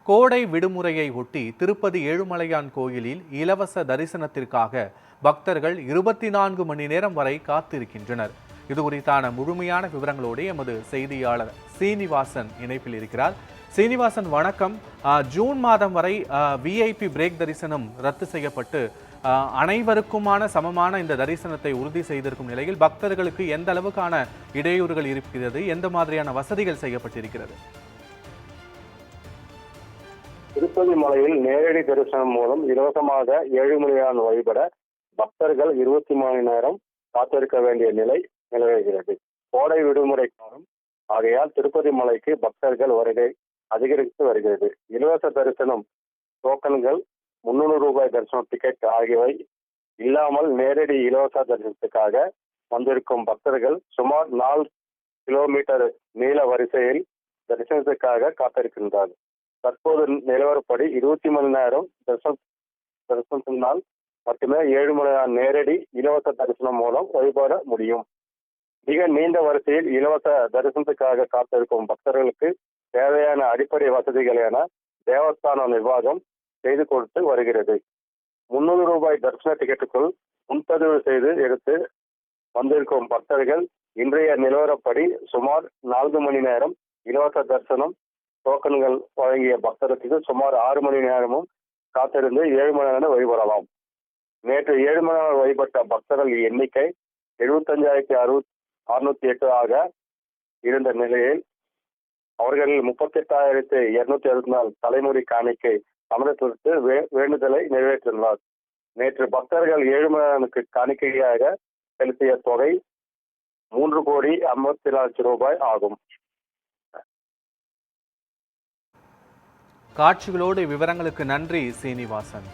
கோடை விடுமுறையை ஒட்டி திருப்பதி ஏழுமலையான் கோயிலில் இலவச தரிசனத்திற்காக பக்தர்கள் 24 மணி நேரம் வரை காத்திருக்கின்றனர். இது குறித்தான முழுமையான விவரங்களோடு எமது செய்தியாளர் சீனிவாசன் இணைப்பில் இருக்கிறார். சீனிவாசன், வணக்கம். ஜூன் மாதம் வரை விஐபி பிரேக் தரிசனம் ரத்து செய்யப்பட்டு அனைவருக்குமான சமமான இந்த தரிசனத்தை உறுதி செய்திருக்கும் நிலையில் பக்தர்களுக்கு எந்த அளவுக்கான இடையூறுகள் இருக்கிறது, எந்த மாதிரியான வசதிகள் செய்யப்பட்டிருக்கிறது? திருப்பதி மலையில் நேரடி தரிசனம் மூலம் இலவசமாக ஏழுமலையான் வழிபட பக்தர்கள் 20 மணி நேரம் காத்திருக்க வேண்டிய நிலை நிலவுகிறது. கோடை விடுமுறை காலம் ஆகையால் திருப்பதி மலைக்கு பக்தர்கள் வருகை அதிகரித்து வருகிறது. இலவச தரிசனம் டோக்கன்கள், 300 ரூபாய் தரிசனம் டிக்கெட் ஆகியவை இல்லாமல் நேரடி இலவச தரிசனத்துக்காக வந்திருக்கும் பக்தர்கள் சுமார் 4 கிலோமீட்டர் நீள வரிசையில் தரிசனத்துக்காக காத்திருக்கின்றார்கள். தற்போது நிலவரப்படி 20 மணி நேரம் தரிசனத்தினால் மட்டுமே ஏழுமலையான் நேரடி இலவச தரிசனம் மூலம் வழிபட முடியும். மிக நீண்ட வரிசையில் இலவச தரிசனத்துக்காக காத்திருக்கும் பக்தர்களுக்கு தேவையான அடிப்படை வசதிகள் என தேவஸ்தான நிர்வாகம் செய்து கொடுத்து வருகிறது. 300 ரூபாய் தரிசன டிக்கெட்டுக்குள் முன்பதிவு செய்து எடுத்து வந்திருக்கும் பக்தர்கள் இன்றைய நிலவரப்படி சுமார் 4 மணி நேரம் இலவச தரிசனம் டோக்கன்கள் வழங்கிய பக்தர்களுக்கு சுமார் 6 மணி நேரமும் காத்திருந்து ஏழுமலையானை வழிபடலாம். நேற்று ஏழுமலையான் வழிபட்ட பக்தர்கள் எண்ணிக்கை 75,608 ஆக இருந்த நிலையில் அவர்களில் 38,264 தலைமுறை காணிக்கை சமரத்திற்கு வேண்டுதலை நிறைவேற்றினார். நேற்று பக்தர்கள் ஏழுமலையானுக்கு காணிக்கையாக செலுத்திய தொகை 3,50,00,000 ரூபாய் ஆகும். காட்சிகளோடு விவரங்களுக்கு நன்றி சீனிவாசன்.